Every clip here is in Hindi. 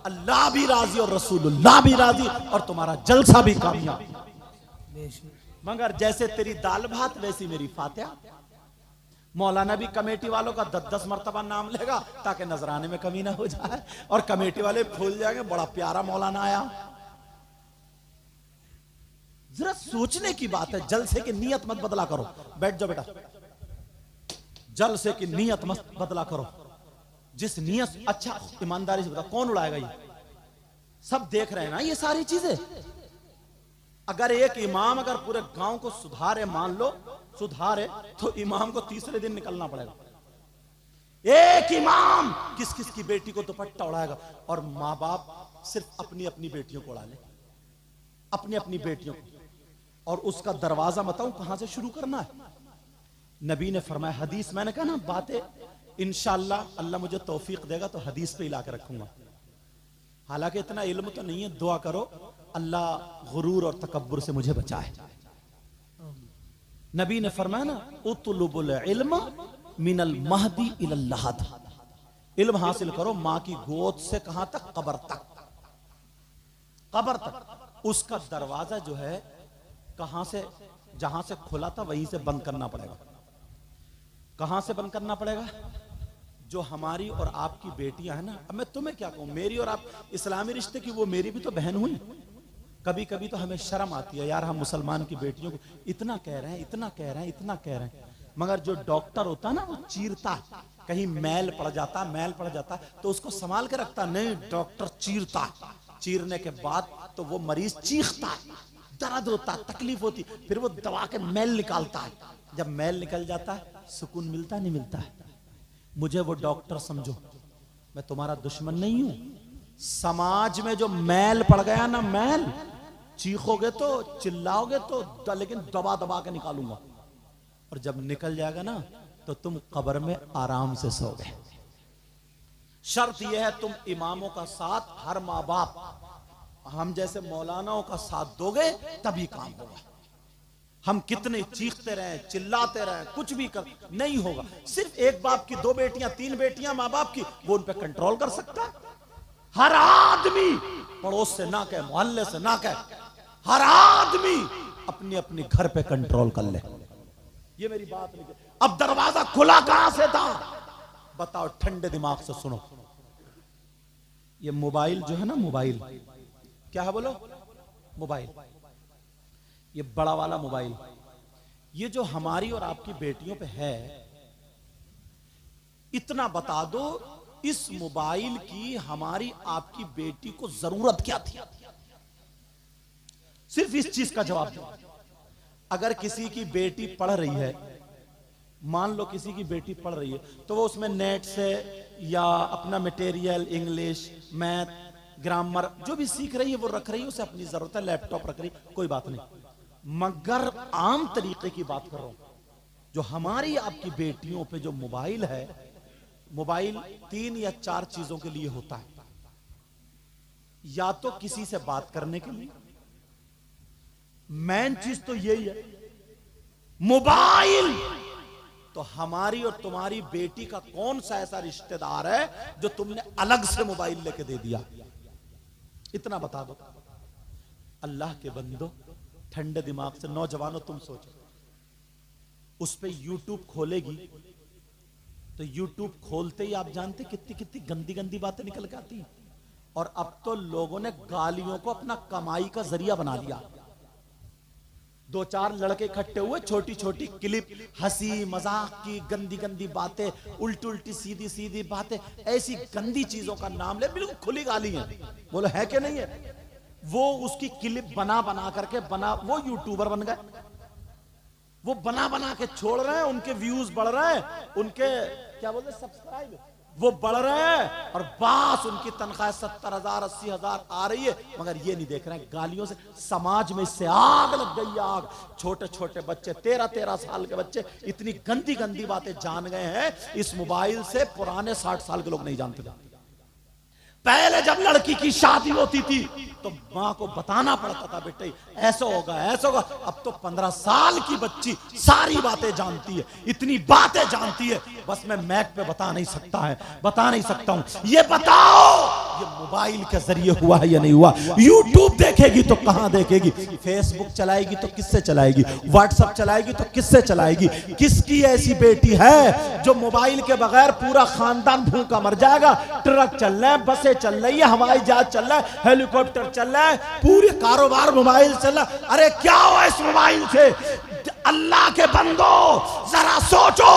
अल्लाह भी राजी और रसूलुल्लाह भी राजी और तुम्हारा जलसा भी कामयाब। मगर जैसे तेरी दाल भात वैसी मेरी फातिहा। मौलाना भी कमेटी वालों का 10-10 मरतबा नाम लेगा ताकि नजराने में कमी ना हो जाए और कमेटी वाले भूल जाएंगे बड़ा प्यारा मौलाना आया। जरा सोचने की बात है। जलसे की नीयत मत बदला करो। बैठ जाओ बेटा। जलसे की नीयत मत बदला करो। जिस नीयत, अच्छा ईमानदारी से बता कौन उड़ाएगा ये? सब देख रहे हैं ना ये सारी चीजें। अगर एक इमाम अगर पूरे गांव को सुधारे, मान लो सुधारे, तो इमाम को तीसरे दिन निकलना पड़ेगा। एक इमाम किस किस की बेटी को दुपट्टा उड़ाएगा और मां बाप सिर्फ अपनी अपनी बेटियों को उड़ा ले, अपनी अपनी बेटियों को। और उसका दरवाजा बताऊं कहां से शुरू करना है? नबी ने फरमाया, हदीस, मैंने कहा ना बातें इंशाअल्लाह अल्लाह मुझे तौफीक देगा तो हदीस पे ला के रखूंगा। हालांकि इतना इल्म तो नहीं है, दुआ करो अल्लाह गुरूर और तकब्बुर से मुझे बचाए। नबी ने फरमाया ना, उतलुबुल इल्म मिनल महदी इलल लहद। इल्म हासिल करो मां की गोद से कहां तक? कब्र तक। कब्र तक। उसका दरवाजा जो है कहां से, जहां से खुला था वहीं से बंद करना पड़ेगा। कहां से बंद करना पड़ेगा? जो हमारी और आपकी बेटियां हैं ना, अब मैं तुम्हें क्या कहूं, मेरी और आप इस्लामी रिश्ते की, वो मेरी भी तो बहन हुई। कभी कभी तो हमें शर्म आती है यार, हम मुसलमान की बेटियों को इतना कह रहे हैं, इतना कह रहे हैं, इतना कह रहे हैं। मगर जो डॉक्टर होता है ना, वो चीरता, कहीं मैल पड़ जाता, मैल पड़ जाता तो उसको संभाल के रखता। नहीं, डॉक्टर चीरता। चीरने के बाद तो वो मरीज चीखता, दर्द होता, तकलीफ होती, फिर वो दवा के मैल निकालता है। जब मैल निकल जाता है सुकून मिलता नहीं मिलता है? मुझे वो डॉक्टर समझो, मैं तुम्हारा दुश्मन नहीं हूं। समाज में जो मैल पड़ गया ना, मैल, चीखोगे तो चिल्लाओगे तो लेकिन दबा दबा के निकालूंगा। और जब निकल जाएगा ना तो तुम कब्र में आराम से सोगे। शर्त यह है तुम इमामों का साथ, हर माँ बाप हम जैसे मौलानाओं का साथ दोगे तभी काम होगा। हम कितने चीखते रहे, चिल्लाते रहे, कुछ भी कर नहीं होगा। सिर्फ एक बाप की 2 बेटियां 3 बेटियां माँ बाप की, वो उन पे कंट्रोल कर सकता है। हर आदमी, पड़ोस से ना कहे, मोहल्ले से ना कहे, हर आदमी अपनी अपनी घर पे कंट्रोल कर ले। ये मेरी बात नहीं। अब दरवाजा खुला कहां से था बताओ? ठंडे दिमाग से सुनो। ये मोबाइल जो है ना, मोबाइल क्या है बोलो? मोबाइल, ये बड़ा वाला मोबाइल, ये जो हमारी और आपकी बेटियों पे है, इतना बता दो, इस मोबाइल की हमारी आपकी बेटी को जरूरत क्या थी? सिर्फ इस चीज का जवाब दो। अगर किसी की बेटी पढ़ रही है, मान लो किसी की बेटी पढ़ रही है, तो वो उसमें नेट से या अपना मटेरियल, इंग्लिश, मैथ, ग्रामर जो भी सीख रही है वो रख रही है, उसे अपनी जरूरत है, लैपटॉप रख रही है, कोई बात नहीं। मगर आम तरीके की बात कर रहा हूं, जो हमारी आपकी बेटियों पे जो मोबाइल है, मोबाइल 3 या 4 चीजों के लिए होता है। या तो किसी से बात करने के लिए, मेन चीज तो यही है मोबाइल। तो हमारी और तुम्हारी बेटी का कौन सा ऐसा रिश्तेदार है जो तुमने अलग से मोबाइल लेके दे दिया? इतना बता दो। अल्लाह के बंदो, ठंडे दिमाग से नौजवानों तुम सोचो, उस पे यूट्यूब खोलेगी तो यूट्यूब खोलते ही आप जानते कितनी कितनी गंदी गंदी बातें निकल के आती हैं। और अब तो लोगों ने गालियों को अपना कमाई का जरिया बना लिया। 2-4 लड़के इकट्ठे हुए, छोटी छोटी क्लिप, हंसी मजाक की गंदी गंदी बातें, उल्टी उल्टी सीधी सीधी बातें, ऐसी गंदी चीजों का नाम ले, बिल्कुल खुली गाली है। बोलो है कि नहीं है? वो उसकी क्लिप बना बना करके वो यूट्यूबर बन गए। वो बना बना के छोड़ रहे हैं, उनके व्यूज बढ़ रहे हैं, उनके क्या बोलते हैं, सब्सक्राइब वो बढ़ रहे हैं, और बस उनकी तनख्वाह 70,000 80,000 आ रही है। मगर ये नहीं देख रहे हैं गालियों से समाज में इससे आग लग गई, आग। छोटे छोटे बच्चे, 13-13 साल के बच्चे इतनी गंदी गंदी बातें जान गए हैं इस मोबाइल से, पुराने 60 साल के लोग नहीं जानते थे। पहले जब लड़की की शादी होती थी तो मां को बताना पड़ता था, बेटे ऐसा होगा ऐसा होगा। अब तो 15 साल की बच्ची सारी बातें जानती है, इतनी बातें जानती है, बस मैं मैक पे बता नहीं सकता हूं। ये बताओ ये मोबाइल के जरिए हुआ है या नहीं हुआ। यूट्यूब देखेगी तो कहां देखेगी, फेसबुक चलाएगी तो किससे चलाएगी, व्हाट्सएप चलाएगी तो किससे चलाएगी। किसकी ऐसी बेटी है जो मोबाइल के बगैर पूरा खानदान भूखा मर जाएगा। ट्रक चल रहे हैं, बसें चल रही है, हवाई जहाज चल रहा है, हेलीकॉप्टर चल रहा है, पूरे कारोबार मोबाइल चल रहा है। अरे क्या हुआ इस मोबाइल से? अल्लाह के बंदो जरा सोचो,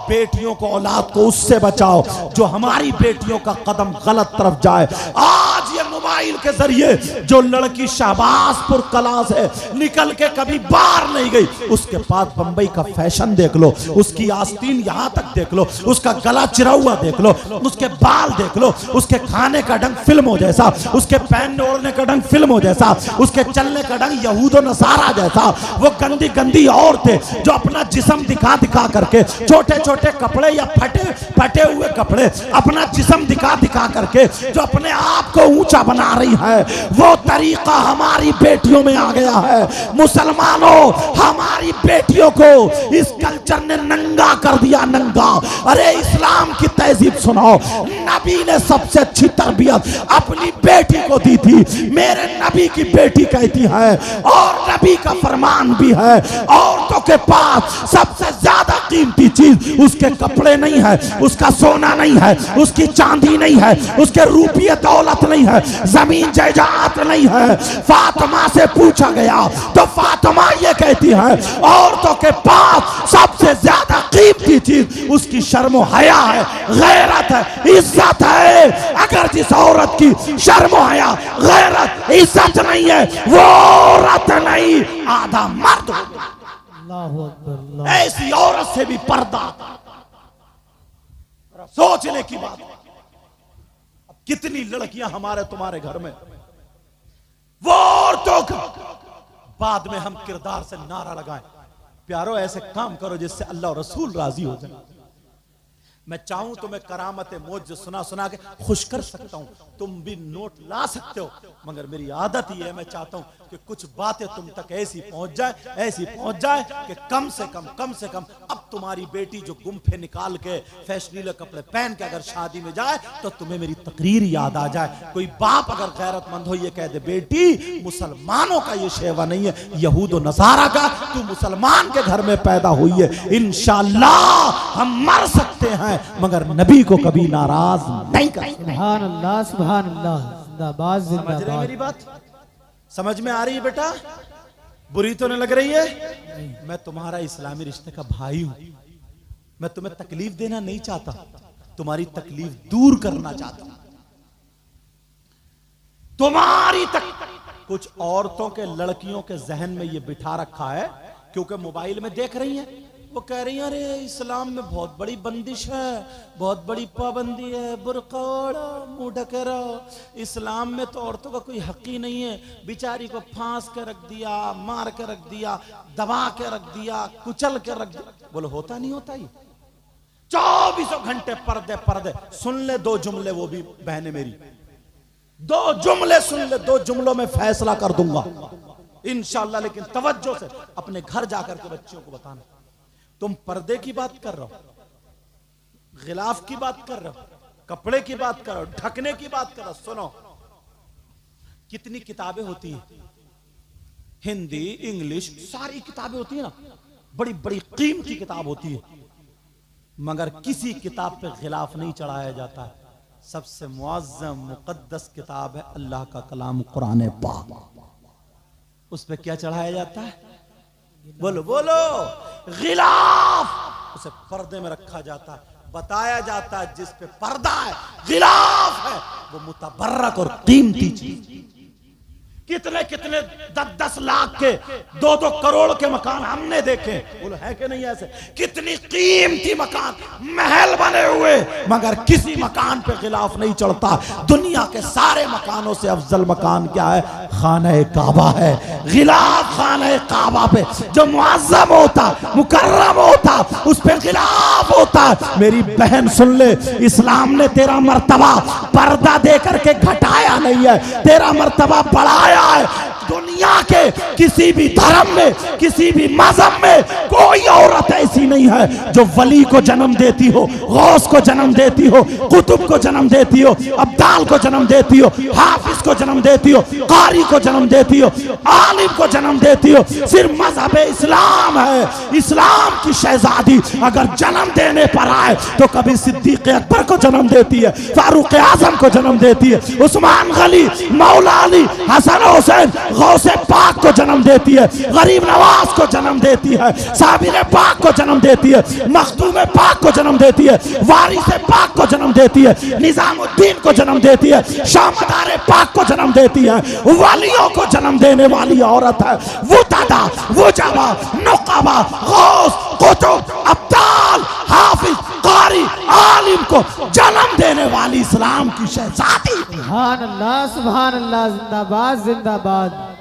बेटियों को, औलाद को उससे बचाओ जो हमारी बेटियों का कदम गलत तरफ जाए। आज ये मोबाइल के जरिए जो लड़की शाहबाजपुर कला से निकल के कभी बाहर नहीं गई, उसके पास बंबई का फैशन देख लो, उसकी आस्तीन यहां तक देख लो, उसका गला चिरा हुआ देख लो, उसके बाल देख लो, उसके खाने का ढंग फिल्मों जैसा, उसके पहनने ओढ़ने का ढंग फिल्मों जैसा, उसके चलने का ढंग यहूदो नसारा जैसा। वो गंदी गंदी औरतें जो अपना जिस्म दिखा दिखा करके, छोटे छोटे कपड़े या फटे हुए कपड़े, अपना जिस्म दिखा दिखा करके जो अपने आप को ऊंचा बना रही है, वो तरीका हमारी बेटियों में आ गया है। मुसलमानों, हमारी बेटियों को इस कल्चर ने नंगा कर दिया, नंगा। अरे इस्लाम की तहजीब सुनाओ, नबी ने सबसे अच्छी तरबियत अपनी बेटी को दी थी। मेरे नबी की बेटी कहती है, और नबी का फरमान भी है, औरतों के पास सबसे ज्यादा कीमती चीज उसके कपड़े नहीं है, उसका सोना नहीं है, उसकी चांदी नहीं है, उसके रुपये दौलत नहीं है, जमीन जायदाद नहीं है। फातिमा से पूछा गया तो फातिमा ये कहती है, औरतों के पास सबसे ज्यादा कीमती चीज उसकी शर्म हया है, गैरत है, इज्जत है। अगर जिस औरत की शर्म हया, गैरत, इज्जत नहीं है, वो औरत नहीं, आधा मर्द होगा। ऐसी औरत से भी पर्दा। सोचने की बात, अब कितनी लड़कियां हमारे तुम्हारे घर में वो औरतों का, बाद में हम किरदार से नारा लगाएं, प्यारो ऐसे काम करो जिससे अल्लाह और रसूल राजी हो जाए। मैं चाहूं तो मैं करामत मौज सुना सुना के खुश कर सकता हूं, तुम भी नोट ला सकते हो, मगर मेरी आदत ही है, मैं चाहता हूं कि कुछ बातें तुम तक ऐसी पहुंच जाए कि कम से कम अब तुम्हारी बेटी जो गुम्फे निकाल के फैशनीले कपड़े पहन के अगर शादी में जाए तो तुम्हें मेरी तकरीर याद आ जाए। कोई बाप अगर गैरतमंद हो ये कह दे, बेटी मुसलमानों का ये शेवा नहीं है, यहूद नसारा का, तू मुसलमान के घर में पैदा हुई है, इंशाअल्लाह हम मर सकते हैं मगर नबी को कभी नाराज नहीं कर। सुभान अल्लाह, सुभान अल्लाह, जिंदाबाद जिंदाबाद। समझ रहे मेरी बात? समझ में आ रही है बेटा? बुरी तो नहीं लग रही है? मैं तुम्हारा इस्लामी रिश्ते का भाई हूं, मैं तुम्हें तकलीफ देना नहीं चाहता, तुम्हारी तकलीफ दूर करना चाहता हूं। तुम्हारी कुछ औरतों के, लड़कियों के जहन में ये बिठा रखा है, क्योंकि मोबाइल में देख रही हैं, वो कह रही हैं अरे इस्लाम में बहुत बड़ी बंदिश है, बहुत बड़ी पाबंदी है, बुर्का ओढ़ो, मुंह ढके रहो, इस्लाम में तो औरतों का कोई हक ही नहीं है, बेचारी को फांस के रख दिया, मार के रख दिया, दबा के रख दिया, कुचल के रख दिया। बोलो होता नहीं होता ही? 24 घंटे पर्दे। सुन ले 2 जुमले, वो भी बहने मेरी, 2 जुमले सुन ले, 2 जुमलों में फैसला कर दूंगा इंशाअल्लाह, लेकिन तवज्जो से अपने घर जाकर के बच्चियों को बताना। तुम पर्दे की बात कर रहे हो, गिलाफ की बात कर रहे हो, कपड़े की बात कर रहे हो, ढकने की बात कर रहे हो। सुनो, कितनी किताबें होती हैं, हिंदी, इंग्लिश, सारी किताबें होती है ना, बड़ी बड़ी कीमती किताब होती है, मगर किसी किताब पे गिलाफ नहीं चढ़ाया जाता है। सबसे मुअज़्ज़म मुक़द्दस किताब है अल्लाह का कलाम कुरान पाक, उस पे क्या चढ़ाया जाता है? बोलो बोलो, गिलाफ। उसे पर्दे में रखा जाता है, बताया जाता है जिस पे पर्दा है, गिलाफ है, वो मुतबर्रक और कीमती चीज। कितने कितने 10-10 लाख के, 2-2 करोड़ के मकान हमने देखे, बोलो है कि नहीं ऐसे? कितनी कीमती मकान, महल बने हुए, मगर किसी मकान पे गिलाफ नहीं चढ़ता। दुनिया के सारे मकानों से अफजल मकान क्या है? खाने काबा है। गिलाफ खाने काबा पे जो मुअज़्ज़म होता, मुकर्रम होता, उस पे गिलाफ होता। मेरी बहन सुन ले, इस्लाम ने तेरा मर्तबा पर्दा दे करके घटाया नहीं है, तेरा मर्तबा बढ़ाया है। दुनिया दुनिया के किसी भी धर्म में, किसी भी मजहब में कोई औरत ऐसी नहीं है जो वली को जन्म देती हो, गौस को जन्म देती हो, कुतुब को जन्म देती हो, अब्दाल को जन्म देती हो, हाफिज को जन्म देती हो, कारी को जन्म देती हो, आलिम को जन्म देती हो। सिर्फ मजहब इस्लाम है, इस्लाम की शहजादी अगर जन्म देने पर आए तो कभी सिद्दीक अकबर को जन्म देती है, फारूक आजम को जन्म देती है, उस्मान गनी, मौला अली, हसन हुसैन, गौसे पाक को जन्म देती है, गरीब नवाज को जन्म देती है, साबिर पाक को जन्म देती है, मखदूम पाक को जन्म देती है, वारिस पाक को जन्म देती है, निजामुद्दीन को जन्म देती है, शामदार पाक को जन्म देती है। वालियों को जन्म देने वाली औरत है। वो दादा, वो जावा, नुकाबा, गौस, कुतुब, अब्दाल, हाफिज, कारी, आलिम को जन्म देने वाली इस्लाम की शहजादी। सुभान अल्लाह, जिंदाबाद जिंदाबाद।